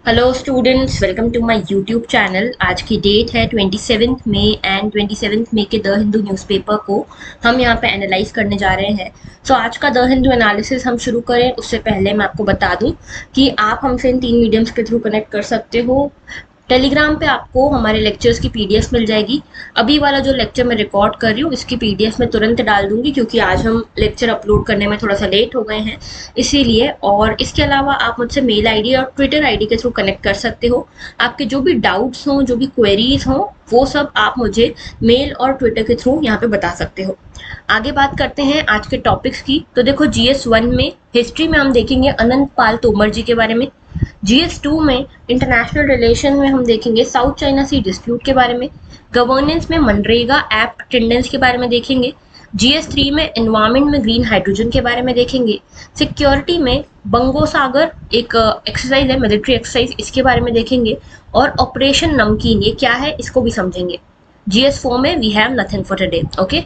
Hello students, welcome to my YouTube channel. आज की date है 27 मई एंड 27 मई के द हिंदू न्यूज़पेपर को हम यहाँ पे एनालाइज करने जा रहे हैं। आज का द हिंदू एनालिसिस हम शुरू करें उससे पहले मैं आपको बता दूं कि आप हमसे इन 3 मीडियम्स के थ्रू कनेक्ट कर सकते हो। टेलीग्राम पे आपको हमारे लेक्चर्स की पीडीएफ मिल जाएगी। अभी वाला जो लेक्चर मैं रिकॉर्ड कर रही हूँ इसकी पीडीएफ मैं तुरंत डाल दूंगी, क्योंकि आज हम लेक्चर अपलोड करने में थोड़ा सा लेट हो गए हैं इसीलिए। और इसके अलावा आप मुझसे मेल आईडी और ट्विटर आईडी के थ्रू कनेक्ट कर सकते हो। आपके जो भी डाउट्स हों, जो भी क्वेरीज हों, वो सब आप मुझे मेल और ट्विटर के थ्रू यहाँ पे बता सकते हो। आगे बात करते हैं आज के टॉपिक्स की। तो देखो, GS1 में हिस्ट्री में हम देखेंगे अनंत पाल तोमर जी के बारे में। GS2 में इंटरनेशनल रिलेशन में हम देखेंगे साउथ चाइना सी डिस्प्यूट के बारे में। गवर्नेंस में मनरेगा ऐप अटेंडेंस के बारे में देखेंगे। GS3 में एनवायरमेंट में ग्रीन हाइड्रोजन के बारे में देखेंगे। सिक्योरिटी में बंगोसागर एक एक्सरसाइज है, मिलिट्री एक्सरसाइज, इसके बारे में देखेंगे। और ऑपरेशन नमकीन ये क्या है इसको भी समझेंगे। GS4 में we have nothing for today. Okay,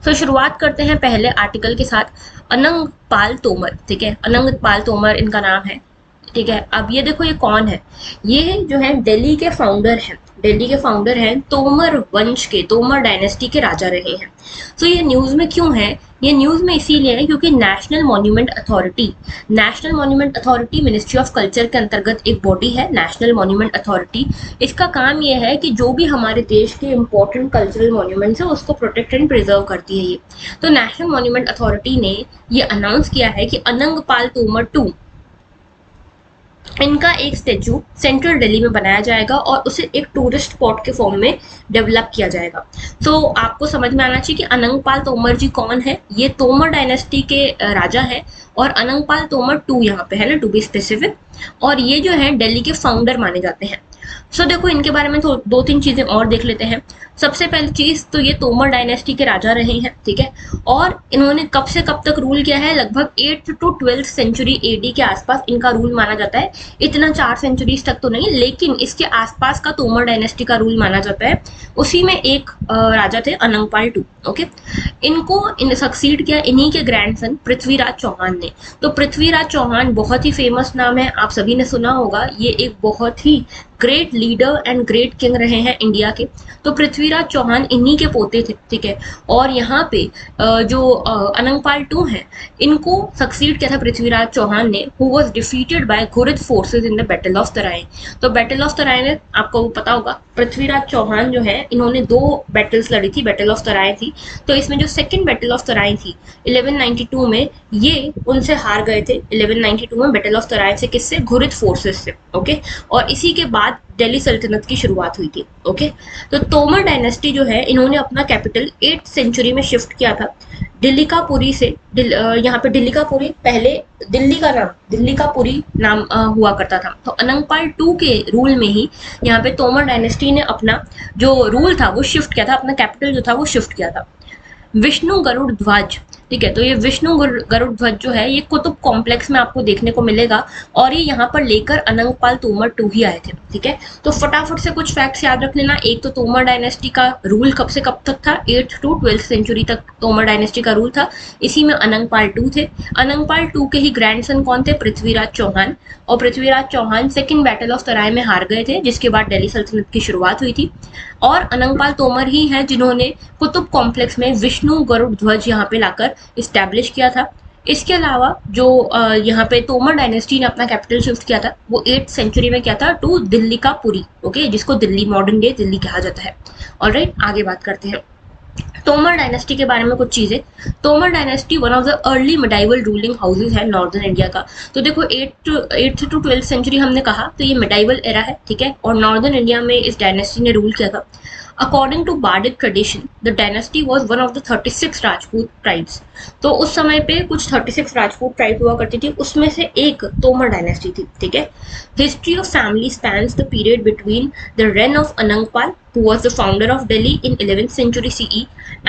तो शुरुआत करते हैं पहले आर्टिकल के साथ। अनंग पाल तोमर, ठीक है, अनंग पाल तोमर इनका नाम है, ठीक है। अब ये देखो, ये कौन है? ये जो है दिल्ली के फाउंडर हैं, दिल्ली के फाउंडर हैं, तोमर वंश के, तोमर डायनेस्टी के राजा रहे हैं। ये न्यूज में क्यों है? ये न्यूज में इसीलिए है क्योंकि national monument authority ministry of culture के अंतर्गत एक बॉडी है, नेशनल मॉन्यूमेंट अथॉरिटी। इसका काम ये है कि जो भी हमारे देश के इंपॉर्टेंट कल्चरल मॉन्यूमेंट्स है उसको प्रोटेक्ट एंड प्रिजर्व करती है ये। तो नेशनल मॉन्यूमेंट अथॉरिटी ने ये अनाउंस किया है कि अनंग पाल तोमर 2, इनका एक स्टेचू सेंट्रल दिल्ली में बनाया जाएगा और उसे एक टूरिस्ट स्पॉट के फॉर्म में डेवलप किया जाएगा। तो आपको समझ में आना चाहिए कि अनंगपाल तोमर जी कौन है। ये तोमर डायनेस्टी के राजा है और अनंगपाल तोमर 2 यहाँ पे है ना, टू बी स्पेसिफिक। और ये जो है दिल्ली के फाउंडर माने जाते हैं। देखो, इनके बारे में तो 2-3 चीजें और देख लेते हैं। सबसे पहली चीज तो ये तोमर डायनेस्टी के राजा रहे हैं, ठीक है। और इन्होंने कब से कब तक रूल किया है? लगभग 8th to 12th century AD के आसपास इनका रूल माना जाता है। इतना 4 सेंचुरीज तक तो नहीं, लेकिन इसके आसपास का तोमर डायनेस्टी का रूल माना जाता है। उसी में एक राजा थे अनंगपाल 2। ओके, इनको सक्सीड किया इन्हीं के ग्रैंडसन पृथ्वीराज चौहान ने। तो पृथ्वीराज चौहान बहुत ही फेमस नाम है, आप सभी ने सुना होगा। ये एक बहुत ही great leader and great king रहे हैं इंडिया के। तो पृथ्वीराज चौहान इन्हीं के पोते थे, ठीक है। और यहाँ पे जो अनंगपाल 2 हैं, इनको सक्सीड किया था पृथ्वीराज चौहान ने, who was defeated by Ghurid forces in the battle of Tarain. तो बैटल ऑफ तराइन में आपको पता होगा, पृथ्वीराज चौहान जो है इन्होंने 2 बैटल्स लड़ी थी, बैटल ऑफ तराइन थी। तो इसमें जो सेकंड बैटल ऑफ तराइन थी 1192 में, ये उनसे हार गए थे 1192 में बैटल ऑफ तराइन से। किससे? घुरिद फोर्सेस से। ओके, और इसी के बाद दिल्ली सल्तनत की शुरुआत हुई थी। ओके, तो तोमर डायनेस्टी जो है इन्होंने अपना कैपिटल 8th सेंचुरी में शिफ्ट किया था दिल्लीकापुरी से। यहाँ पे दिल्लीकापुरी, पहले दिल्लीकापुरी नाम हुआ करता था। तो अनंगपाल 2 के रूल में ही यहाँ पे तोमर डायनेस्टी ने अपना जो रूल था वो शिफ्ट किया था, अपना कैपिटल जो था वो शिफ्ट किया था। विष्णु गरुड़ ध्वज, ठीक है। तो ये विष्णु गरुड़ ध्वज जो है ये कुतुब कॉम्प्लेक्स में आपको देखने को मिलेगा और ये यहाँ पर लेकर अनंगपाल तोमर 2 ही आए थे, ठीक है। तो फटाफट से कुछ फैक्ट्स याद रख लेना। एक तो तोमर डायनेस्टी का रूल कब से कब तक था? 8th to 12th सेंचुरी तक तोमर डायनेस्टी का रूल था। इसी में अनंगपाल 2 थे। अनंगपाल 2 के ही ग्रैंडसन कौन थे? पृथ्वीराज चौहान। और Prithviraj Chauhan second battle of Tarain में हार गए थे, जिसके बाद दिल्ली सल्तनत की शुरुआत हुई थी। और अनंगपाल तोमर ही हैं जिन्होंने कुतुब कॉम्प्लेक्स में विष्णु गरुड़ ध्वज यहाँ पे लाकर इस्टेब्लिश किया था। इसके अलावा जो यहाँ पे तोमर डायनेस्टी ने अपना कैपिटल शिफ्ट किया था वो 8th सेंचुरी में किया था टू दिल्लीकापुरी, ओके, जिसको दिल्ली, मॉडर्न डे दिल्ली कहा जाता है। ऑलराइट, आगे बात करते हैं तोमर डायनेस्टी के बारे में कुछ चीजें। Tomar dynasty one of the early medieval ruling houses है नॉर्दर्न इंडिया का। तो देखो, 8th to 12th सेंचुरी हमने कहा, तो ये मिडाइवल एरा है, ठीक है। और नॉर्दर्न इंडिया में इस डायनेस्टी ने रूल किया था। According to Bardic tradition, the dynasty was one of the 36 Rajput tribes. तो उस समय पे कुछ 36 राजपूत ट्राइब हुआ करती थी, उसमें से एक तोमर डायनेस्टी थी, ठीक है। History of family spans the period between the rain of Anangpal, who was the founder of Delhi in 11th century CE,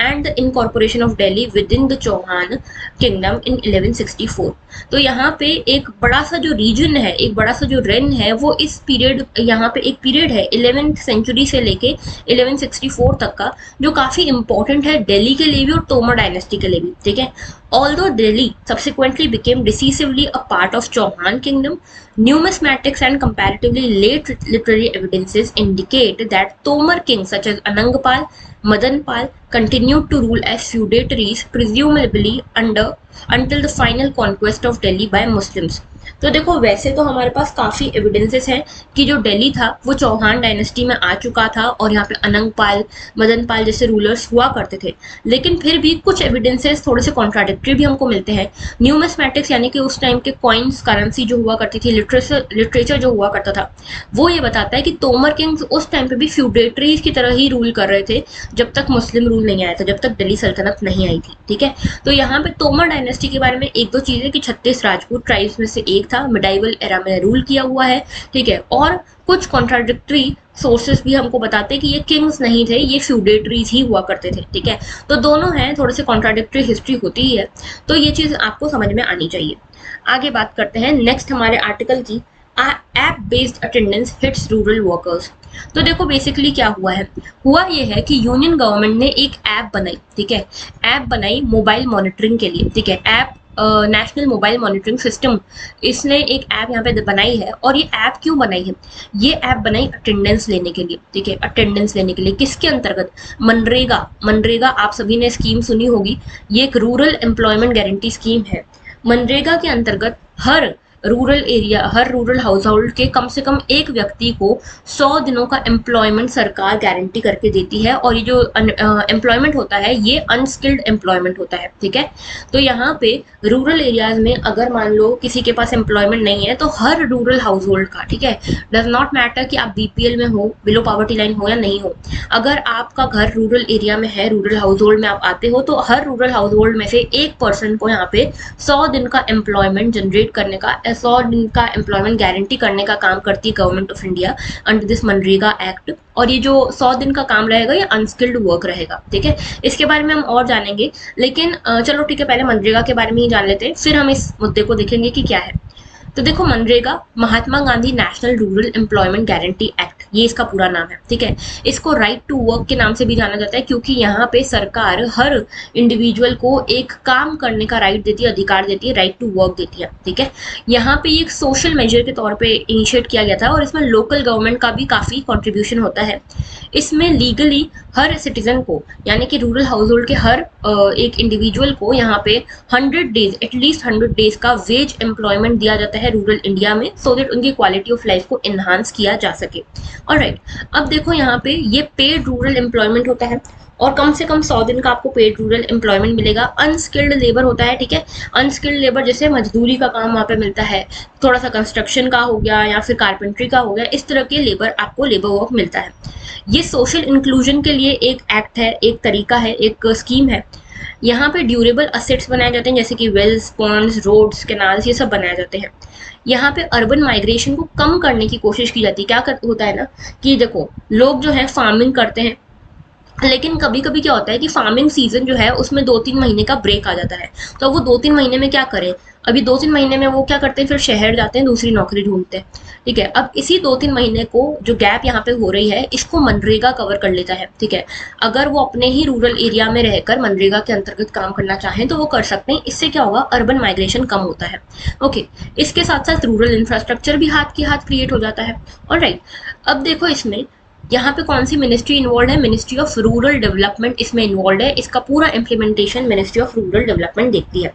and the incorporation of Delhi within the Chauhan kingdom in 1164. तो यहाँ पे एक बड़ा सा जो रीजन है, एक बड़ा सा जो रेन है, वो इस पीरियड, यहाँ पे एक पीरियड है 11th सेंचुरी से लेके 1164 तक का, जो काफी इंपॉर्टेंट है दिल्ली के लिए भी और तोमर डायनेस्टी के लिए भी, ठीक है। Although Delhi subsequently became decisively a part of Chauhan kingdom, numismatics and comparatively late literary evidences indicate that Tomar kings such as Anangpal, Madanpal continued to rule as feudatories, presumably until the final conquest of Delhi by Muslims. तो देखो वैसे तो हमारे पास काफी evidences हैं कि जो दिल्ली था वो चौहान डायनेस्टी में आ चुका था और यहाँ पे अनंगपाल, मदनपाल जैसे रूलर्स हुआ करते थे, लेकिन फिर भी कुछ एविडेंसेस थोड़े से कॉन्ट्राडिक्टरी भी हमको मिलते हैं। न्यूमिस्मेटिक्स यानी कि उस टाइम के कॉइन्स, करेंसी जो हुआ करती थी, लिटरेचर जो हुआ करता था, वो ये बताता है कि तोमर किंग्स उस टाइम पे भी फ्यूडेटरीज की तरह ही रूल कर रहे थे जब तक मुस्लिम रूल नहीं आया था, जब तक दिल्ली सल्तनत नहीं आई थी। ठीक है, तो यहाँ पे तोमर डायनेस्टी के बारे में एक दो चीजें कि 36 राजपूत ट्राइब्स में से एक था, मिडाइवल एरा में रूल किया हुआ है। ठीक है, और कुछ कॉन्ट्राडिक्टरी सोर्सेस भी हमको बताते हैं कि ये किंग्स नहीं थे, ये फ्यूडेटरीज ही हुआ करते थे। ठीक है, तो दोनों हैं, थोड़े से कॉन्ट्राडिक्टरी हिस्ट्री होती ही है, तो ये चीज आपको समझ में आनी चाहिए। आगे बात करते हैं नेक्स्ट हमारे आर्टिकल की, app based attendance hits rural workers. तो देखो बेसिकली क्या हुआ ये है कि यूनियन गवर्नमेंट ने एक ऐप बनाई। ठीक है, ऐप बनाई मोबाइल मॉनिटरिंग के लिए। ठीक है, app national mobile monitoring system, इसने एक ऐप यहाँ पे बनाई है। और ये ऐप क्यों बनाई है? ये ऐप बनाई अटेंडेंस लेने के लिए। ठीक है, अटेंडेंस लेने के लिए किसके अंतर्गत? मनरेगा। मनरेगा आप सभी ने स्कीम सुनी होगी, ये एक रूरल एम्प्लॉयमेंट गारंटी स्कीम है। मनरेगा के अंतर्गत हर रूरल हाउस होल्ड के कम से कम एक व्यक्ति को 100 दिनों का एम्प्लॉयमेंट सरकार गारंटी करके देती है। और ये जो एम्प्लॉयमेंट होता है ये अनस्किल्ड एम्प्लॉयमेंट होता है। ठीक है, तो यहाँ पे रूरल एरियाज में अगर मान लो किसी के पास एम्प्लॉयमेंट नहीं है तो हर रूरल हाउस होल्ड का, ठीक है, डज नॉट मैटर कि आप बीपीएल में हो, बिलो पॉवर्टी लाइन हो या नहीं हो, अगर आपका घर रूरल एरिया में है, रूरल हाउस होल्ड में आप आते हो, तो हर रूरल हाउस होल्ड में से एक पर्सन को यहाँ पे 100 दिन का एम्प्लॉयमेंट जनरेट करने का, 100 दिन का एम्प्लॉयमेंट गारंटी करने का काम करती है government of India under this MNREGA act. और ये जो 100 दिन का काम रहेगा ये अनस्किल्ड वर्क रहेगा। ठीक है, इसके बारे में हम और जानेंगे, लेकिन चलो ठीक है, पहले मनरेगा के बारे में ही जान लेते हैं, फिर हम इस मुद्दे को देखेंगे कि क्या है। तो देखो MNREGA Mahatma Gandhi national rural employment guarantee act, ये इसका पूरा नाम है। ठीक है, इसको राइट टू वर्क के नाम से भी जाना जाता है क्योंकि यहाँ पे सरकार हर इंडिविजुअल को एक काम करने का राइट देती है, अधिकार देती है, राइट टू वर्क देती है। ठीक है, यहाँ पे एक सोशल मेजर के तौर पे इनिशिएट किया गया था और इसमें लोकल गवर्नमेंट का भी काफी कॉन्ट्रीब्यूशन होता है। इसमें लीगली हर सिटीजन को, यानी कि रूरल हाउस होल्ड के हर एक इंडिविजुअल को यहाँ पे 100 डेज, एटलीस्ट 100 डेज का वेज एम्प्लॉयमेंट दिया जाता है रूरल इंडिया में, सो दैट उनकी क्वालिटी ऑफ लाइफ को एनहांस किया जा सके। ऑलराइट, अब देखो यहाँ पे ये पेड रूरल एम्प्लॉयमेंट होता है और कम से कम 100 दिन का आपको पेड रूरल एम्प्लॉयमेंट मिलेगा। अनस्किल्ड लेबर होता है। ठीक है, अनस्किल्ड लेबर जैसे मजदूरी का काम वहाँ पे मिलता है, थोड़ा सा कंस्ट्रक्शन का हो गया या फिर कारपेंट्री का हो गया, इस तरह के लेबर आपको लेबर वर्क मिलता है। ये सोशल इंक्लूजन के लिए एक एक्ट है, एक तरीका है, एक स्कीम है। यहाँ पे ड्यूरेबल असेट्स बनाए जाते हैं जैसे कि वेल्स, पॉन्ड्स, रोड्स, कैनाल्स, ये सब बनाए जाते हैं। यहाँ पे अर्बन माइग्रेशन को कम करने की कोशिश की जाती है। क्या होता है ना कि देखो लोग जो है फार्मिंग करते हैं, लेकिन कभी कभी क्या होता है कि फार्मिंग सीजन जो है उसमें 2-3 महीने का ब्रेक आ जाता है, तो वो 2-3 महीने में क्या करें? अभी 2-3 महीने में वो क्या करते हैं, फिर शहर जाते हैं, दूसरी नौकरी ढूंढते हैं। ठीक है, अब इसी 2-3 महीने को जो गैप यहाँ पे हो रही है इसको मनरेगा कवर कर लेता है। ठीक है, अगर वो अपने ही रूरल एरिया में रहकर मनरेगा के अंतर्गत काम करना चाहें तो वो कर सकते हैं। इससे क्या होगा, अर्बन माइग्रेशन कम होता है। ओके, इसके साथ साथ रूरल इंफ्रास्ट्रक्चर भी हाथ के हाथ क्रिएट हो जाता है। ऑलराइट, अब देखो इसमें यहाँ पे कौन सी मिनिस्ट्री इन्वॉल्व है? मिनिस्ट्री ऑफ रूरल डेवलपमेंट इसमें इन्वॉल्व है। इसका पूरा implementation ministry of rural development देखती है।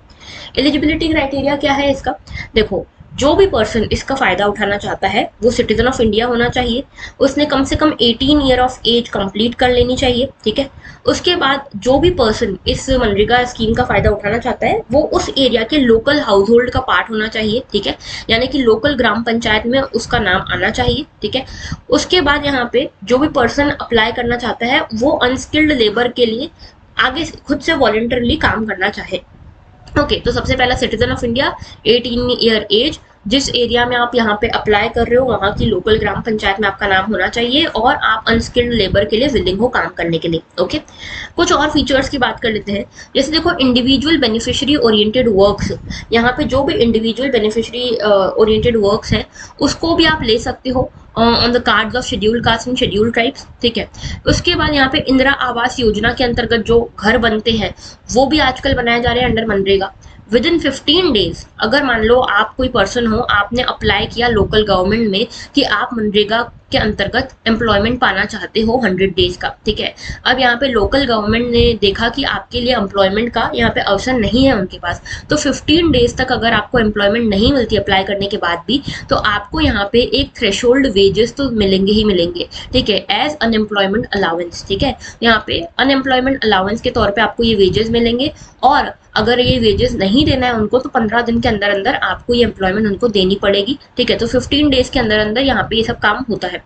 एलिजिबिलिटी क्राइटेरिया क्या है इसका? देखो जो भी पर्सन इसका फायदा उठाना चाहता है वो सिटीजन ऑफ इंडिया होना चाहिए, उसने कम से कम 18 ईयर ऑफ एज कंप्लीट कर लेनी चाहिए। ठीक है, उसके बाद जो भी पर्सन इस मनरेगा स्कीम का फायदा उठाना चाहता है वो उस एरिया के लोकल हाउस होल्ड का पार्ट होना चाहिए। ठीक है, यानी कि लोकल ग्राम पंचायत में उसका नाम आना चाहिए। ठीक है, उसके बाद यहाँ पे जो भी पर्सन अप्लाई करना चाहता है वो अनस्किल्ड लेबर के लिए आगे खुद से वॉलंटरली काम करना चाहे। ओके, तो सबसे पहला citizen of India, 18 year age, जिस एरिया में आप यहाँ पे अप्लाई कर रहे हो वहाँ की लोकल ग्राम पंचायत में आपका नाम होना चाहिए और आप अनस्किल्ड लेबर के लिए विलिंग हो काम करने के लिए। ओके, कुछ और फीचर्स की बात कर लेते हैं। जैसे देखो इंडिविजुअल बेनिफिशियरी ओरिएंटेड वर्क्स, यहाँ पे जो भी इंडिविजुअल बेनिफिशियरी ओरिएंटेड वर्क्स हैं उसको भी आप ले सकते हो on the cards of schedule caste and schedule tribes, ठीक है। उसके बाद यहाँ पे इंदिरा आवास योजना के अंतर्गत जो घर बनते हैं वो भी आजकल बनाए जा रहे हैं under MNREGA. With in 15 days, अगर मान लो आप कोई पर्सन हो, आपने अप्लाई किया लोकल गवर्नमेंट में कि आप मनरेगा के अंतर्गत एम्प्लॉयमेंट पाना चाहते हो 100 डेज का, ठीक है। अब यहाँ पे लोकल गवर्नमेंट ने देखा कि आपके लिए एम्प्लॉयमेंट का यहाँ पे अवसर नहीं है उनके पास, तो 15 डेज तक अगर आपको एम्प्लॉयमेंट नहीं मिलती अप्लाई करने के बाद भी, तो आपको यहाँ पे एक थ्रेशोल्ड वेजेस तो मिलेंगे ही मिलेंगे, ठीक है, एज अनएम्प्लॉयमेंट अलाउंस, ठीक है। यहाँ पे अनएम्प्लॉयमेंट अलाउंस के तौर पे आपको ये वेजेस मिलेंगे, और अगर ये वेजेस नहीं देना है उनको तो 15 दिन के अंदर अंदर आपको ये एम्प्लॉयमेंट उनको देनी पड़ेगी, ठीक है। तो 15 डेज के अंदर अंदर यहाँ पे ये सब काम होता है।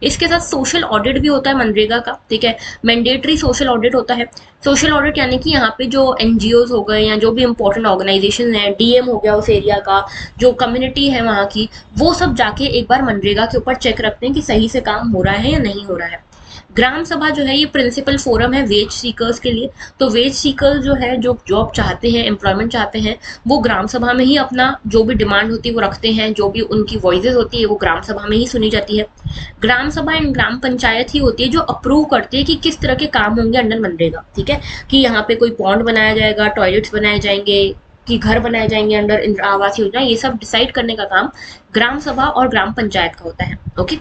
इसके साथ सोशल ऑडिट भी होता है मनरेगा का, ठीक है, मैंडेटरी सोशल ऑडिट होता है। सोशल ऑडिट यानी कि यहाँ पे जो एनजीओ हो गए या जो भी इंपॉर्टेंट ऑर्गेनाइजेशन है, डीएम हो गया उस एरिया का, जो कम्युनिटी है वहाँ की, वो सब जाके एक बार मनरेगा के ऊपर चेक रखते हैं कि सही से काम हो रहा है या नहीं हो रहा है। ग्राम सभा जो है ये प्रिंसिपल फोरम है वेज सीकर्स के लिए। तो वेज सीकर्स जो है, जो जॉब चाहते हैं, एम्प्लॉयमेंट चाहते हैं, वो ग्राम सभा में ही अपना जो भी डिमांड होती है वो रखते हैं, जो भी उनकी वॉइसेस होती है वो ग्राम सभा में ही सुनी जाती है। ग्राम सभा एंड ग्राम पंचायत ही होती है जो अप्रूव करती है कि किस तरह के काम होंगे अंडर मनरेगा, ठीक है, कि यहाँ पे कोई पॉन्ड बनाया जाएगा, टॉयलेट्स बनाए जाएंगे, कि घर बनाए जाएंगे अंडर इंदिरा आवास योजना, ये सब डिसाइड करने का काम ग्राम सभा और ग्राम पंचायत का होता है। ओके,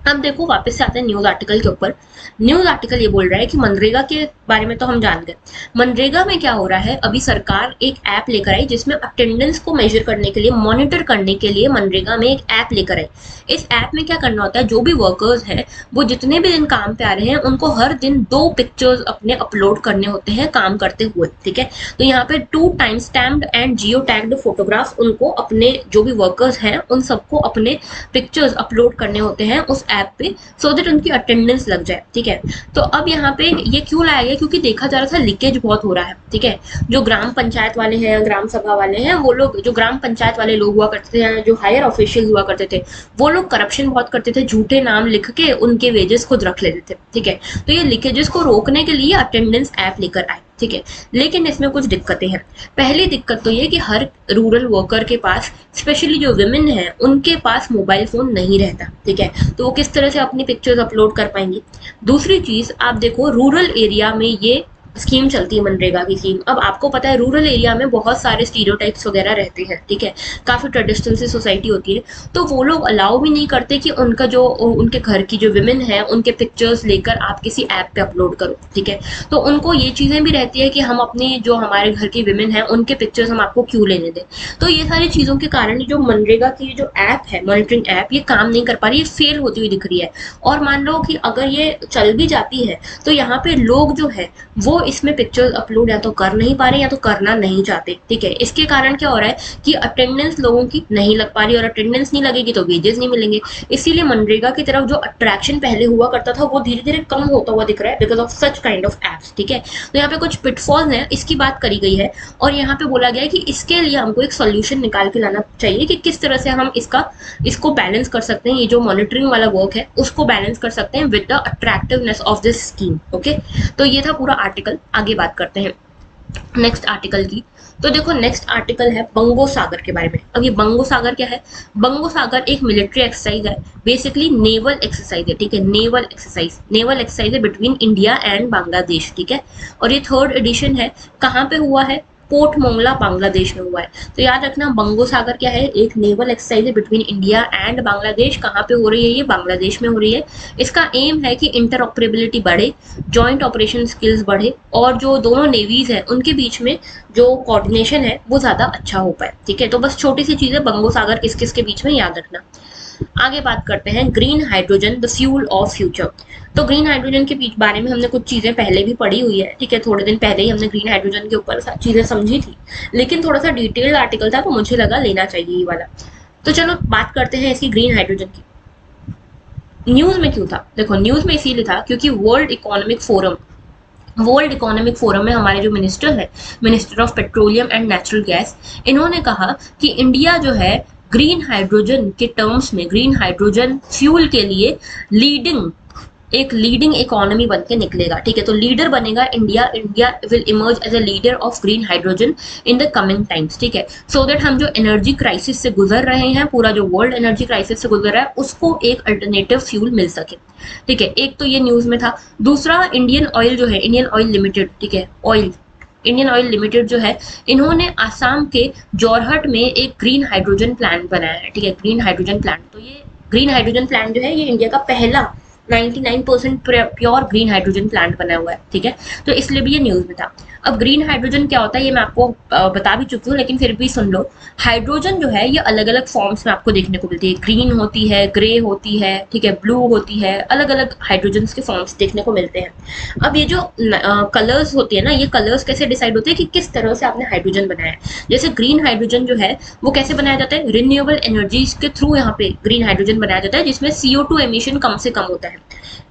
अब देखो वापस से आते हैं न्यूज आर्टिकल के ऊपर। न्यूज आर्टिकल ये बोल रहा है कि मनरेगा के बारे में तो हम जान गए। मनरेगा में क्या हो रहा है, अभी सरकार एक ऐप लेकर आई जिसमें अटेंडेंस को मेजर करने के लिए, मॉनिटर करने के लिए मनरेगा में एक ऐप लेकर आई। इस ऐप में क्या करना होता है, जो भी वर्कर्स हैं वो जितने भी दिन काम पे आ रहे हैं उनको हर दिन 2 पिक्चर्स अपने अपलोड करने होते हैं काम करते हुए, ठीक है। तो यहाँ पे 2 time stamped and Jio tagged photographs उनको अपने जो भी वर्कर्स हैं उन सबको अपने पिक्चर्स अपलोड करने होते हैं उस ऐप पे, सो दैट उनकी अटेंडेंस लग जाए, ठीक है। तो अब यहाँ पे ये क्यों लाया गया, क्योंकि देखा जा रहा था लीकेज बहुत हो रहा है, ठीक है। जो ग्राम पंचायत वाले हैं, ग्राम सभा वाले हैं, वो लोग, जो ग्राम पंचायत वाले लोग हुआ करते थे, जो हायर ऑफिशियल हुआ करते थे, वो लोग करप्शन बहुत करते थे, झूठे नाम लिख के उनके वेजेस खुद रख लेते थे, ठीक है। तो ये लीकेजेस को रोकने के लिए अटेंडेंस ऐप लेकर आए, ठीक है। लेकिन इसमें कुछ दिक्कतें हैं। पहली दिक्कत तो ये कि हर रूरल वर्कर के पास, स्पेशली जो विमेन है, उनके पास मोबाइल फोन नहीं रहता, ठीक है। तो वो किस तरह से अपनी पिक्चर्स अपलोड कर पाएंगी। दूसरी चीज आप देखो, रूरल एरिया में ये स्कीम चलती है मनरेगा की स्कीम। अब आपको पता है रूरल एरिया में बहुत सारे स्टीरियोटाइप्स वगैरह रहते हैं, ठीक है, काफी ट्रेडिशनल सी सोसाइटी होती है, तो वो लोग अलाउ भी नहीं करते कि उनका जो, उनके घर की जो विमेन है उनके पिक्चर्स लेकर आप किसी ऐप पे अपलोड करो, ठीक है। तो उनको ये चीजें भी रहती है कि हम अपनी जो हमारे घर की विमेन है उनके पिक्चर्स हम आपको क्यों लेने दें। तो ये सारी चीजों के कारण जो मनरेगा की जो ऐप है, मॉनिटरिंग ऐप, ये काम नहीं कर पा रही है, फेल होती हुई दिख रही है। और मान लो कि अगर ये चल भी जाती है तो यहाँ पे लोग जो है वो इसमें पिक्चर्स अपलोड या तो कर नहीं पा रहे या तो करना नहीं चाहते, ठीक है। इसके कारण क्या हो रहा है कि अटेंडेंस लोगों की नहीं लग पा रही, और अटेंडेंस नहीं लगेगी तो वेजेस नहीं मिलेंगे। इसीलिए मनरेगा की तरफ जो अट्रैक्शन पहले हुआ करता था वो धीरे धीरे कम होता हुआ दिख रहा है, because of such kind of apps, ठीक है। तो यहाँ पे कुछ पिटफॉल्स हैं, इसकी बात करी गई है, और यहाँ पे बोला गया है कि इसके लिए हमको एक सोल्यूशन निकाल के लाना चाहिए कि किस तरह से हम इसको बैलेंस कर सकते हैं, ये जो मॉनिटरिंग वाला वर्क है उसको बैलेंस कर सकते हैं with the attractiveness of this scheme. Okay, तो ये था पूरा आर्टिकल। आगे बात करते हैं नेक्स्ट आर्टिकल की। तो देखो नेक्स्ट आर्टिकल है बंगो सागर के बारे में। अब ये बंगो सागर क्या है, बंगो सागर एक मिलिट्री एक्सरसाइज है, बेसिकली नेवल एक्सरसाइज है, ठीक है, नेवल एक्सरसाइज है बिटवीन इंडिया एंड बांग्लादेश, ठीक है। और ये 3rd एडिशन है। कहाँ पे हुआ है, पोर्ट मोंगला बांग्लादेश में हुआ है। तो याद रखना बंगो सागर क्या है, एक नेवल एक्सरसाइज है बिटवीन इंडिया एंड बांग्लादेश। कहाँ पे हो रही है, ये बांग्लादेश में हो रही है। इसका एम है कि इंटरऑपरेबिलिटी बढ़े, जॉइंट ऑपरेशन स्किल्स बढ़े, और जो दोनों नेवीज है उनके बीच में जो कोऑर्डिनेशन है वो ज्यादा अच्छा हो पाए, ठीक है। तो बस छोटी सी चीज है, बंगो सागर किस किस के बीच में, याद रखना। आगे बात करते हैं green hydrogen, the fuel of future. तो ग्रीन हाइड्रोजन के बीच बारे में हमने कुछ चीजें पहले भी पढ़ी हुई है, ठीक है, थोड़े दिन पहले ही हमने ग्रीन हाइड्रोजन के ऊपर चीजें समझी थी, लेकिन थोड़ा सा डिटेल्ड आर्टिकल था तो मुझे लगा लेना चाहिए ये वाला। तो चलो बात करते हैं इसकी ग्रीन हाइड्रोजन की। न्यूज में क्यों था, देखो न्यूज में इसीलिए था क्योंकि वर्ल्ड इकोनॉमिक फोरम में हमारे जो मिनिस्टर है, minister of petroleum and natural gas, इन्होंने कहा कि इंडिया जो है ग्रीन हाइड्रोजन के टर्म्स में, ग्रीन हाइड्रोजन फ्यूल के लिए लीडिंग एक लीडिंग इकोनॉमी बन के निकलेगा, ठीक है। तो लीडर बनेगा India, India will emerge as a leader of green hydrogen in the coming times, ठीक है। सो दैट हम जो एनर्जी क्राइसिस से गुजर रहे हैं, पूरा जो वर्ल्ड एनर्जी क्राइसिस से गुजर रहा है, उसको एक अल्टरनेटिव फ्यूल मिल सके, ठीक है। एक तो ये न्यूज में था। दूसरा, इंडियन ऑयल जो है, इंडियन ऑयल लिमिटेड, ठीक है, ऑयल इंडियन ऑयल लिमिटेड जो है, इन्होंने आसाम के जोरहट में एक ग्रीन हाइड्रोजन प्लांट बनाया है, ठीक है, ग्रीन हाइड्रोजन प्लांट। तो ये ग्रीन हाइड्रोजन प्लांट जो है, ये इंडिया का पहला 99% प्योर ग्रीन हाइड्रोजन प्लांट बना हुआ है, ठीक है। तो इसलिए भी ये न्यूज में था। अब ग्रीन हाइड्रोजन क्या होता है ये मैं आपको बता भी चुकी हूँ, लेकिन फिर भी सुन लो। हाइड्रोजन जो है ये अलग अलग फॉर्म्स में आपको देखने को मिलती है। ग्रीन होती है, ग्रे होती है, ठीक है, ब्लू होती है, अलग अलग हाइड्रोजन के फॉर्म्स देखने को मिलते हैं। अब ये जो कलर्स होती है ना, ये कलर्स कैसे डिसाइड होते हैं कि किस तरह से आपने हाइड्रोजन बनाया है। जैसे ग्रीन हाइड्रोजन जो है वो कैसे बनाया जाता है, रिन्यूएबल एनर्जीज के थ्रू यहाँ पे ग्रीन हाइड्रोजन बनाया जाता है, जिसमें CO2 एमिशन कम से कम होता है।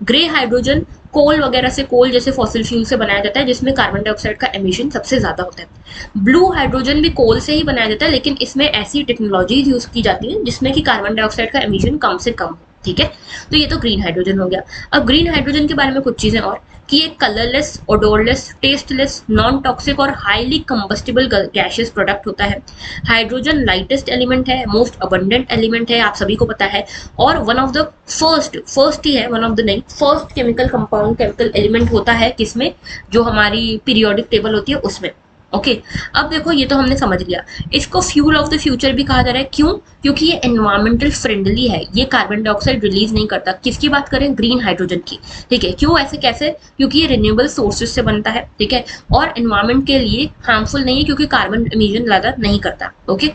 ग्रे हाइड्रोजन कोल वगैरह से, कोल जैसे फॉसिल फ्यूल से बनाया जाता है, जिसमें कार्बन डाइऑक्साइड का एमिशन सबसे ज्यादा होता है। ब्लू हाइड्रोजन भी कोल से ही बनाया जाता है, लेकिन इसमें ऐसी टेक्नोलॉजीज यूज की जाती है जिसमें कि कार्बन डाइऑक्साइड का एमिशन कम से कम हो, ठीक है। तो ये तो ग्रीन हाइड्रोजन हो गया। अब ग्रीन हाइड्रोजन के बारे में कुछ चीजें और, कि ये colourless, odourless, tasteless, non toxic और हाईली कंबस्टिबल गैसियस प्रोडक्ट होता है। हाइड्रोजन लाइटेस्ट एलिमेंट है, मोस्ट अबंडेंट एलिमेंट है, आप सभी को पता है, और वन ऑफ द फर्स्ट ही है, वन ऑफ द नहीं, first chemical compound, chemical element होता है किसमें, जो हमारी पीरियोडिक टेबल होती है उसमें। ओके अब देखो ये तो हमने समझ लिया। इसको फ्यूल ऑफ द फ्यूचर भी कहा जा रहा है, क्यों? क्योंकि ये एनवायरमेंटल फ्रेंडली है, ये कार्बन डाइऑक्साइड रिलीज नहीं करता। किसकी बात करें? ग्रीन हाइड्रोजन की, ठीक है। क्यों ऐसे कैसे? क्योंकि ये रिन्यूएबल सोर्सेज से बनता है, ठीक है, और एनवायरमेंट के लिए हार्मफुल नहीं है, क्योंकि कार्बन एमिशन ज्यादा नहीं करता। ओके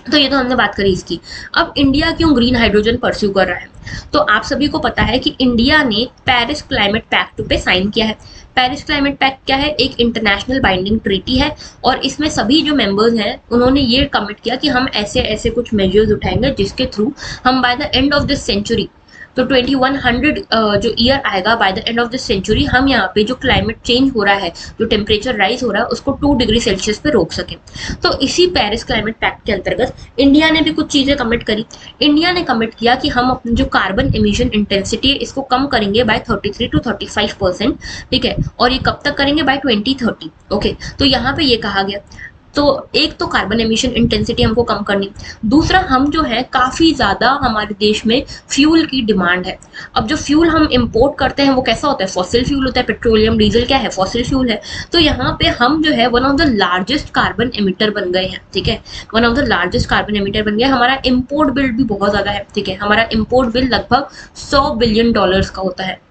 तो ये तो हमने बात करी इसकी। अब इंडिया क्यों ग्रीन हाइड्रोजन परस्यू कर रहा है? तो आप सभी को पता है कि इंडिया ने पेरिस क्लाइमेट पैक्ट पे साइन किया है। पेरिस क्लाइमेट पैक्ट क्या है? एक इंटरनेशनल बाइंडिंग ट्रीटी है, और इसमें सभी जो मेंबर्स हैं उन्होंने ये कमिट किया कि हम ऐसे ऐसे कुछ मेजर्स उठाएंगे जिसके थ्रू हम by the end of this century, तो 2100 जो ईयर आएगा, by the end of this century, हम यहाँ पे जो क्लाइमेट चेंज हो रहा है, जो टेम्परेचर राइज हो रहा है, उसको 2 डिग्री सेल्सियस पे रोक सके। तो इसी पेरिस क्लाइमेट पैक्ट के अंतर्गत इंडिया ने भी कुछ चीजें कमिट करी। इंडिया ने कमिट किया कि हम अपनी जो कार्बन एमिशन इंटेंसिटी है इसको कम करेंगे बाय 33 to 35%, ठीक है, और ये कब तक करेंगे? बाय 2030। ओके तो यहाँ पे ये कहा गया। तो एक तो कार्बन एमिशन इंटेंसिटी हमको कम करनी, दूसरा हम जो है काफी ज्यादा हमारे देश में फ्यूल की डिमांड है। अब जो फ्यूल हम इंपोर्ट करते हैं वो कैसा होता है? फॉसिल फ्यूल होता है। पेट्रोलियम, डीजल क्या है? फॉसिल फ्यूल है। तो यहाँ पे हम जो है one of the largest carbon emitter बन गए हैं, ठीक है, one of the largest carbon emitter बन गया। हमारा इम्पोर्ट बिल भी बहुत ज्यादा है, ठीक है, हमारा इम्पोर्ट बिल लगभग $100 बिलियन का होता है।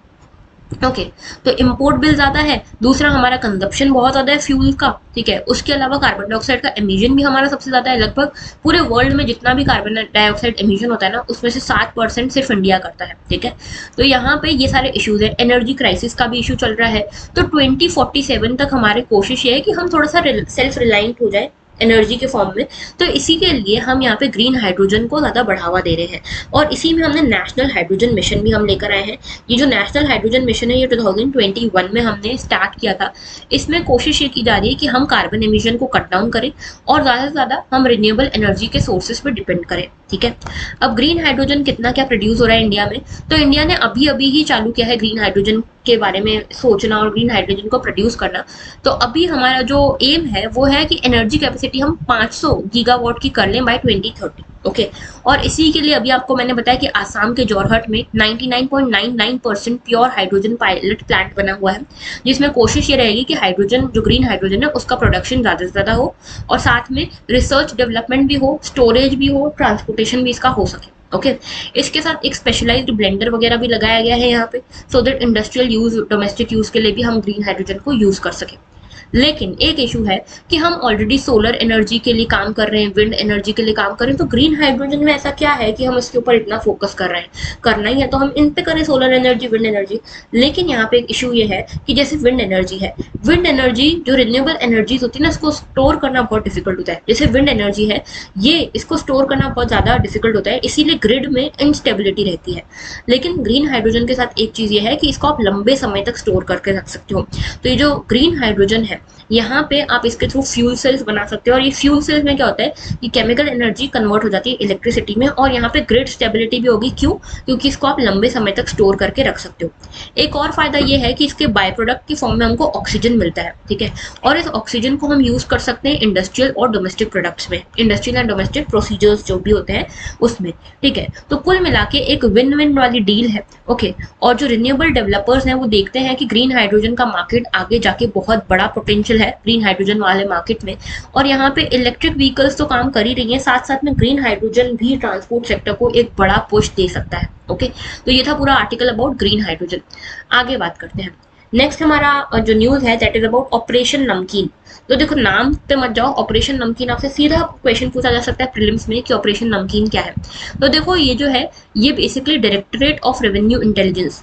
ओके तो इंपोर्ट बिल ज्यादा है, दूसरा हमारा कंजप्शन बहुत ज्यादा है फ्यूल का, ठीक है, उसके अलावा कार्बन डाइऑक्साइड का एमिशन भी हमारा सबसे ज्यादा है। लगभग पूरे वर्ल्ड में जितना भी कार्बन डाइऑक्साइड एमिशन होता है ना, उसमें से 7% सिर्फ इंडिया करता है, ठीक है। तो यहाँ पे ये सारे इश्यूज है। एनर्जी क्राइसिस का भी इशू चल रहा है। तो 2047 तक हमारी कोशिश ये है कि हम थोड़ा सा सेल्फ रिलायंट हो जाए एनर्जी के फॉर्म में। तो इसी के लिए हम यहाँ पे ग्रीन हाइड्रोजन को ज्यादा बढ़ावा दे रहे हैं, और इसी में हमने नेशनल हाइड्रोजन मिशन भी हम लेकर आए हैं। ये जो नेशनल हाइड्रोजन मिशन है ये 2021 में हमने स्टार्ट किया था। इसमें कोशिश ये की जा रही है कि हम कार्बन एमिशन को कट डाउन करें और ज्यादा से ज्यादा हम रिन्यूएबल एनर्जी के सोर्सेज पर डिपेंड करें, ठीक है। अब ग्रीन हाइड्रोजन कितना क्या प्रोड्यूस हो रहा है इंडिया में? तो इंडिया ने अभी अभी ही चालू किया है ग्रीन हाइड्रोजन के बारे में सोचना और ग्रीन हाइड्रोजन को प्रोड्यूस करना। तो अभी हमारा जो एम है वो है कि एनर्जी कैपेसिटी हम 500 गीगावाट की कर लें बाय 2030। ओके और इसी के लिए अभी आपको मैंने बताया कि आसाम के जोरहट में 99.99% प्योर हाइड्रोजन पायलट प्लांट बना हुआ है, जिसमें कोशिश ये रहेगी कि हाइड्रोजन, जो ग्रीन हाइड्रोजन है, उसका प्रोडक्शन ज्यादा से ज्यादा हो, और साथ में रिसर्च डेवलपमेंट भी हो, स्टोरेज भी हो, ट्रांसपोर्टेशन भी इसका हो सके। ओके इसके साथ एक स्पेशलाइज्ड ब्लेंडर वगैरह भी लगाया गया है यहाँ पे, so that industrial use, domestic use के लिए भी हम ग्रीन हाइड्रोजन को यूज कर सकें। लेकिन एक इशू है कि हम ऑलरेडी सोलर एनर्जी के लिए काम कर रहे हैं, विंड एनर्जी के लिए काम कर रहे हैं, तो ग्रीन हाइड्रोजन में ऐसा क्या है कि हम इसके ऊपर इतना फोकस कर रहे हैं? करना ही है तो हम इन पे करें, सोलर एनर्जी, विंड एनर्जी। लेकिन यहाँ पे एक इशू ये है कि जैसे विंड एनर्जी है, विंड एनर्जी जो रिन्यूएबल एनर्जीज होती है ना, इसको स्टोर करना बहुत डिफिकल्ट होता है। जैसे विंड एनर्जी है, ये इसको स्टोर करना बहुत ज्यादा डिफिकल्ट होता है, इसीलिए ग्रिड में इनस्टेबिलिटी रहती है। लेकिन ग्रीन हाइड्रोजन के साथ एक चीज ये है कि इसको आप लंबे समय तक स्टोर करके रख सकते हो। तो ये जो ग्रीन हाइड्रोजन है यहाँ पे आप इसके थ्रू फ्यूल सेल्स बना सकते हो, और ये फ्यूल सेल्स में क्या होता है कि केमिकल एनर्जी कन्वर्ट हो जाती है इलेक्ट्रिसिटी में, और यहाँ पे ग्रिड स्टेबिलिटी भी होगी। क्यों? क्योंकि इसको आप लंबे समय तक स्टोर करके रख सकते हो। एक और फायदा ये है कि इसके बाय प्रोडक्ट की फॉर्म में हमको ऑक्सीजन मिलता है, ठीक है, और इस ऑक्सीजन को हम यूज कर सकते हैं इंडस्ट्रियल और डोमेस्टिक प्रोडक्ट्स में, इंडस्ट्रियल एंड डोमेस्टिक प्रोसीजर्स जो भी होते हैं उसमें, ठीक है। तो कुल मिला के एक विन विन वाली डील है, ओके। और जो रिन्यूएबल डेवलपर्स हैं वो देखते हैं कि ग्रीन हाइड्रोजन का मार्केट आगे जाके बहुत बड़ा पोटेंशियल है ग्रीन हाइड्रोजन वाले मार्केट में, और यहाँ पे इलेक्ट्रिक व्हीकल्स तो काम कर ही रही हैं, साथ साथ में ग्रीन हाइड्रोजन भी ट्रांसपोर्ट सेक्टर को एक बड़ा पुश दे सकता है, ओके। तो ये था पूरा आर्टिकल अबाउट ग्रीन हाइड्रोजन। आगे बात करते हैं। नेक्स्ट हमारा जो न्यूज है दैट इज अबाउट ऑपरेशन नमकीन। तो देखो नाम पे मत जाओ, ऑपरेशन नमकीन आपसे सीधा क्वेश्चन पूछा जा सकता है प्रीलिम्स में कि ऑपरेशन नमकीन क्या है। तो देखो ये जो है ये basically directorate of revenue intelligence,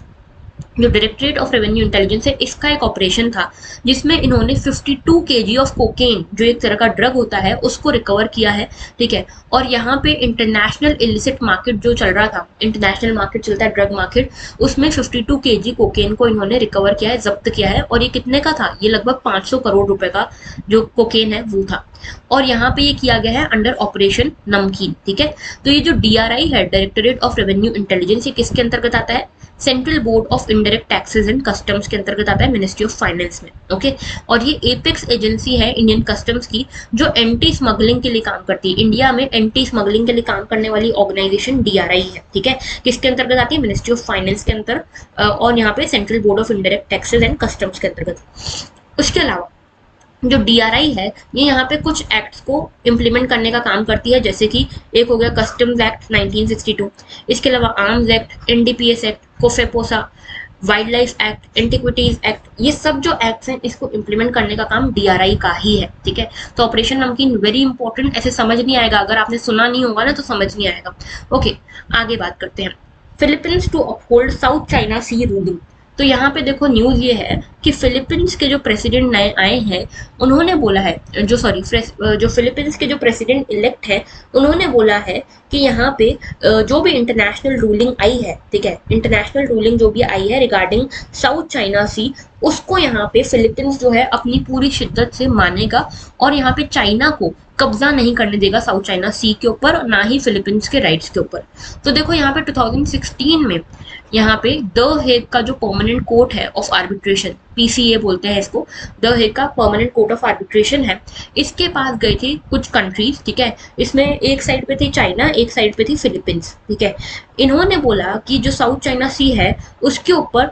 जो डायरेक्टरेट ऑफ रेवेन्यू इंटेलिजेंस है, इसका एक ऑपरेशन था जिसमें इन्होंने 52 केजी ऑफ कोकेन, जो एक तरह का ड्रग होता है, उसको रिकवर किया है, ठीक है। और यहाँ पे इंटरनेशनल इलिसिट मार्केट जो चल रहा था, इंटरनेशनल मार्केट चलता है ड्रग मार्केट, उसमें 52 केजी कोकेन को इन्होंने रिकवर किया है, जब्त किया है। और ये कितने का था? ये लगभग 500 करोड़ रुपए का जो कोकेन है वो था, और यहाँ पे ये किया गया है अंडर ऑपरेशन नमकीन, ठीक है। तो ये जो DRI है, डायरेक्टरेट ऑफ रेवेन्यू इंटेलिजेंस, ये किसके अंतर्गत आता है? Central board of indirect taxes and customs के अंतर्गत आता है, मिनिस्ट्री ऑफ फाइनेंस में, ओके। और ये एपेक्स एजेंसी है इंडियन कस्टम्स की, जो एंटी स्मगलिंग के लिए काम करती है। इंडिया में एंटी स्मगलिंग के लिए काम करने वाली ऑर्गेनाइजेशन DRI है, ठीक है। किसके अंतर्गत आती है? मिनिस्ट्री ऑफ फाइनेंस के अंतर, और यहाँ पे central board of indirect taxes and customs के अंतर्गत। उसके अलावा जो DRI है ये यहाँ पे कुछ एक्ट्स को इम्प्लीमेंट करने का काम करती है, जैसे कि एक हो गया कस्टम्स एक्ट 1962, इसके अलावा arms act, NDPS act, COFEPOSA, wild life act, antiquities act, ये सब जो एक्ट्स हैं इसको इम्प्लीमेंट करने का काम DRI का ही है, ठीक है। तो ऑपरेशन नमकीन वेरी इंपॉर्टेंट, ऐसे समझ नहीं आएगा, अगर आपने सुना नहीं होगा ना तो समझ नहीं आएगा, ओके। आगे बात करते हैं। Philippines to uphold South China Sea ruling. तो यहाँ पे देखो न्यूज ये है कि फिलीपींस के जो प्रेसिडेंट नए आए हैं उन्होंने बोला है, जो फिलीपींस के जो प्रेसिडेंट इलेक्ट है उन्होंने बोला है कि यहाँ पे जो भी इंटरनेशनल रूलिंग आई है, ठीक है, इंटरनेशनल रूलिंग जो भी आई है रिगार्डिंग साउथ चाइना सी, उसको यहाँ पे फिलीपींस जो है अपनी पूरी शिद्दत से मानेगा, और यहाँ पे चाइना को कब्जा नहीं करने देगा साउथ चाइना सी के ऊपर, ना ही फिलीपींस के राइट्स के ऊपर। तो देखो यहाँ पे 2016 में यहाँ पे द हेग का जो परमानेंट कोर्ट है ऑफ आर्बिट्रेशन, PCA बोलते हैं इसको, द हेग का परमानेंट कोर्ट ऑफ आर्बिट्रेशन है, इसके पास गए थे कुछ कंट्रीज, ठीक है। इसमें एक साइड पे थी चाइना, एक साइड पे थी फिलीपींस, ठीक है। इन्होंने बोला कि जो साउथ चाइना सी है उसके ऊपर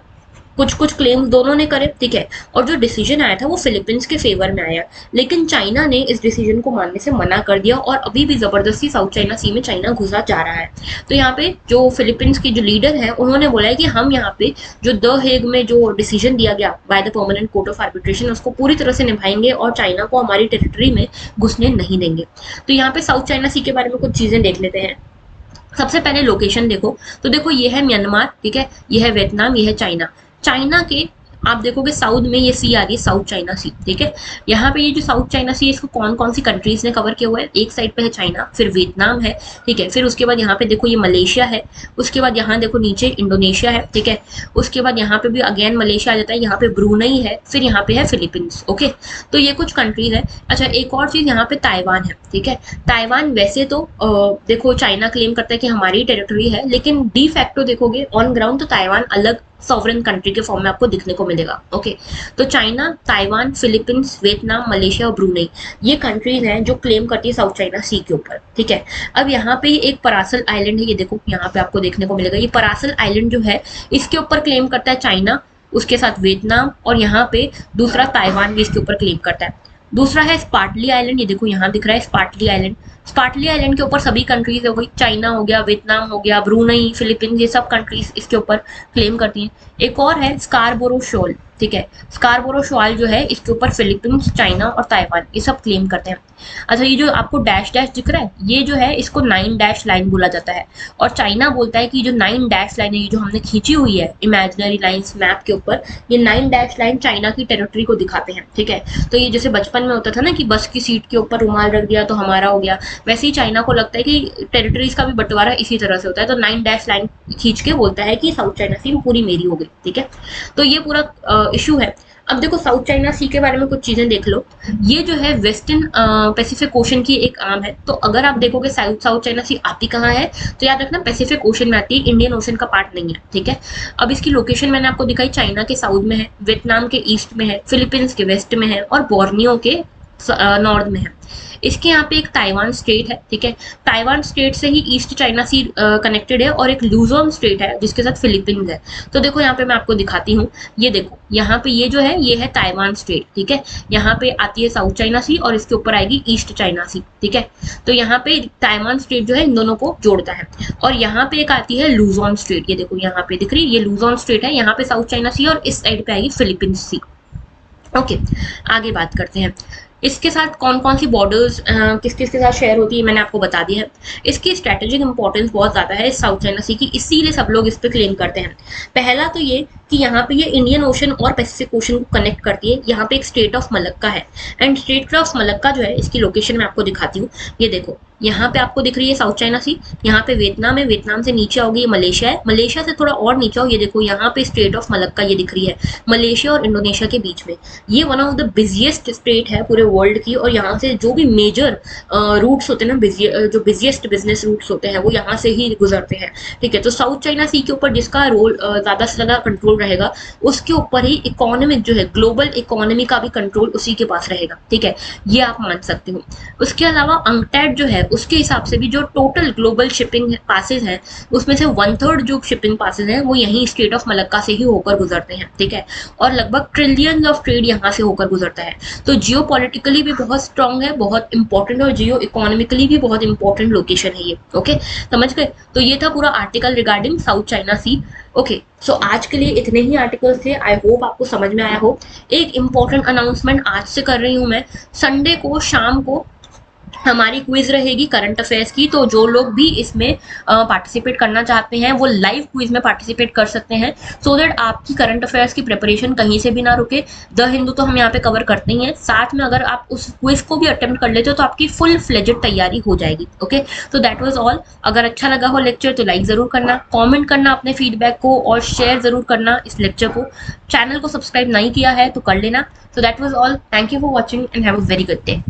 कुछ कुछ क्लेम्स दोनों ने करे, ठीक है। और जो डिसीजन आया था वो फिलीपींस के फेवर में आया, लेकिन चाइना ने इस डिसीजन को मानने से मना कर दिया, और अभी भी जबरदस्ती साउथ चाइना सी में चाइना घुसा जा रहा है। तो यहाँ पे जो फिलीपींस की जो लीडर है उन्होंने बोला है कि हम यहाँ पे जो द हेग में जो डिसीजन दिया गया by the permanent court of arbitration उसको पूरी तरह से निभाएंगे, और चाइना को हमारी टेरिटरी में घुसने नहीं देंगे। तो यहाँ पे साउथ चाइना सी के बारे में कुछ चीजें देख लेते हैं। सबसे पहले लोकेशन देखो, तो देखो ये है म्यांमार, ठीक है, ये है वियतनाम, ये है चाइना। चाइना के आप देखोगे साउथ में ये सी आ रही है, साउथ चाइना सी, ठीक है। यहाँ पे ये जो साउथ चाइना सी है इसको कौन कौन सी कंट्रीज ने कवर किया हुआ है? एक साइड पे है चाइना, फिर वियतनाम है, ठीक है, फिर उसके बाद यहाँ पे देखो ये मलेशिया है, उसके बाद यहाँ देखो नीचे इंडोनेशिया है, ठीक है, उसके बाद यहाँ पे भी अगेन मलेशिया आ जाता है, यहाँ पे ब्रूनई है, फिर यहाँ पे है फिलीपींस, ओके। तो ये कुछ कंट्रीज है। अच्छा एक और चीज यहाँ पे ताइवान है, ठीक है। ताइवान वैसे तो देखो चाइना क्लेम करता है कि हमारी टेरिटरी है, लेकिन डी फैक्टो देखोगे ऑन ग्राउंड तो ताइवान अलग सॉवरेन कंट्री के फॉर्म में आपको दिखने को मिलेगा, ओके। तो China, Taiwan, Philippines, Vietnam, Malaysia और ब्रूनई ये कंट्रीज हैं जो क्लेम करती है साउथ चाइना सी के ऊपर, ठीक है। अब यहाँ पे एक परासल आइलैंड है, ये देखो यहाँ पे आपको देखने को मिलेगा, ये परासल आइलैंड जो है इसके ऊपर क्लेम करता है चाइना, उसके साथ वियतनाम, और यहाँ पे दूसरा ताइवान भी इसके ऊपर क्लेम करता है। दूसरा है स्पार्टली आइलैंड, ये देखो यहाँ दिख रहा है स्पार्टली आइलैंड। स्पार्टली आइलैंड के ऊपर सभी कंट्रीज हो गई, चाइना हो गया, वियतनाम हो गया, ब्रूनई, फिलीपींस, ये सब कंट्रीज इसके ऊपर क्लेम करती हैं। एक और है स्कारबोरो शोल, ठीक है, स्कारबोरो शॉल जो है इसके ऊपर फिलीपींस, चाइना और ताइवान ये सब क्लेम करते हैं। अच्छा ये जो आपको डैश डैश दिख रहा है ये जो है इसको 9 डैश लाइन बोला जाता है, और चाइना बोलता है कि जो 9 डैश लाइन है ये जो हमने खींची हुई है इमेजिनरी लाइंस मैप के ऊपर, ये 9 डैश लाइन चाइना की टेरिटरी को दिखाते हैं, ठीक है। तो ये जैसे बचपन में होता था ना कि बस की सीट के ऊपर रुमाल रख दिया तो हमारा हो गया, वैसे ही चाइना को लगता है कि टेरिटरीज का भी बंटवारा इसी तरह से होता है, तो 9 डैश लाइन खींच के बोलता है कि साउथ चाइना सी पूरी मेरी हो गई, ठीक है। तो ये पूरा इशू है। अब देखो साउथ चाइना सी के बारे में कुछ चीजें देख लो। ये जो है वेस्टर्न पैसिफिक ओशन की एक आर्म है। तो अगर आप देखोगे साउथ चाइना सी आती कहाँ है, तो याद रखना पैसिफिक ओशन में आती है, इंडियन ओशन का पार्ट नहीं है, ठीक है। अब इसकी लोकेशन मैंने आपको दिखाई, चाइना के साउथ में है, वियतनाम के ईस्ट में है, फिलीपींस के वेस्ट में है और बोर्नियो के नॉर्थ में है। इसके यहाँ पे एक ताइवान स्टेट है, ठीक है। ताइवान स्टेट से ही ईस्ट चाइना सी कनेक्टेड है, और एक लूजोन स्टेट है जिसके साथ फिलीपींस है। तो देखो यहाँ पे मैं आपको दिखाती हूँ, ये देखो यहाँ पे ये जो है ये है ताइवान स्टेट, ठीक है। यहाँ पे आती है साउथ चाइना सी और इसके ऊपर आएगी ईस्ट चाइना सी, ठीक है। तो यहाँ पे ताइवान स्टेट जो है इन दोनों को जोड़ता है। और यहाँ पे एक आती है लूजोन स्टेट, ये देखो यहाँ पे दिख रही है, ये लूजोन स्टेट है, यहाँ पे साउथ चाइना सी और इस साइड पे आएगी फिलीपींस सी। ओके, आगे बात करते हैं। इसके साथ कौन कौन सी बॉर्डर्स किस किस के साथ शेयर होती है मैंने आपको बता दिया है। इसकी स्ट्रेटेजिक इंपॉर्टेंस बहुत ज़्यादा है इस साउथ चाइना सी की, इसीलिए सब लोग इस पर क्लेम करते हैं। पहला तो ये कि यहाँ पे ये इंडियन ओशन और पैसिफिक ओशन को कनेक्ट करती है। यहाँ पे एक स्टेट ऑफ मलक्का है, एंड स्टेट ऑफ मलक्का जो है इसकी लोकेशन मैं आपको दिखाती हूँ। ये देखो यहाँ पे आपको दिख रही है साउथ चाइना सी, यहाँ पे वियतनाम है, वियतनाम से नीचे आओगे ये मलेशिया है, मलेशिया से थोड़ा और नीचे आओ, ये देखो यहाँ पे स्टेट ऑफ मलक्का ये दिख रही है, मलेशिया और इंडोनेशिया के बीच में। ये one of the busiest state है पूरे वर्ल्ड की, और यहाँ से जो भी मेजर रूट्स होते हैं ना, जो बिजिएस्ट बिजनेस रूट्स होते हैं वो यहाँ से ही गुजरते हैं, ठीक है। तो साउथ चाइना सी के ऊपर जिसका रोल ज़्यादा से ज़्यादा कंट्रोल रहेगा, उसके ऊपर ही इकोनॉमिक जो है ग्लोबल इकोनॉमी का भी कंट्रोल उसी के पास रहेगा, ठीक है, ये आप मान सकते हो। उसके अलावा अंकटैड जो है उसके हिसाब से भी जो टोटल ग्लोबल शिपिंग पासेस हैं उसमें से 1/3 जो शिपिंग पासेस हैं वो यही स्टेट ऑफ मलक्का से ही होकर गुजरते हैं, ठीक है। और लगभग ट्रिलियन ऑफ ट्रेड यहाँ से होकर गुजरता है। तो जियो पॉलिटिकली भी बहुत स्ट्रांग है, बहुत इंपॉर्टेंट, और जियो इकोनॉमिकली भी बहुत इंपॉर्टेंट लोकेशन है ये। ओके, समझ गए। तो ये था पूरा आर्टिकल रिगार्डिंग साउथ चाइना सी। ओके, सो आज के लिए इतने ही आर्टिकल्स थे। आई होप आपको समझ में आया हो। एक इंपॉर्टेंट अनाउंसमेंट आज से कर रही हूँ मैं, संडे को शाम को हमारी क्विज रहेगी करंट अफेयर्स की। तो जो लोग भी इसमें पार्टिसिपेट करना चाहते हैं वो लाइव क्विज में पार्टिसिपेट कर सकते हैं, सो दैट आपकी करंट अफेयर्स की प्रिपरेशन कहीं से भी ना रुके। द हिंदू तो हम यहाँ पे कवर करते ही हैं, साथ में अगर आप उस क्विज को भी अटेम्प्ट कर लेते हो तो आपकी फुल फ्लेजेड तैयारी हो जाएगी। ओके, तो दैट वाज ऑल। अगर अच्छा लगा हो लेक्चर तो लाइक जरूर करना, कॉमेंट करना अपने फीडबैक को, और शेयर जरूर करना इस लेक्चर को। चैनल को सब्सक्राइब नहीं किया है तो कर लेना। So that was all. Thank you for watching and have a very good day.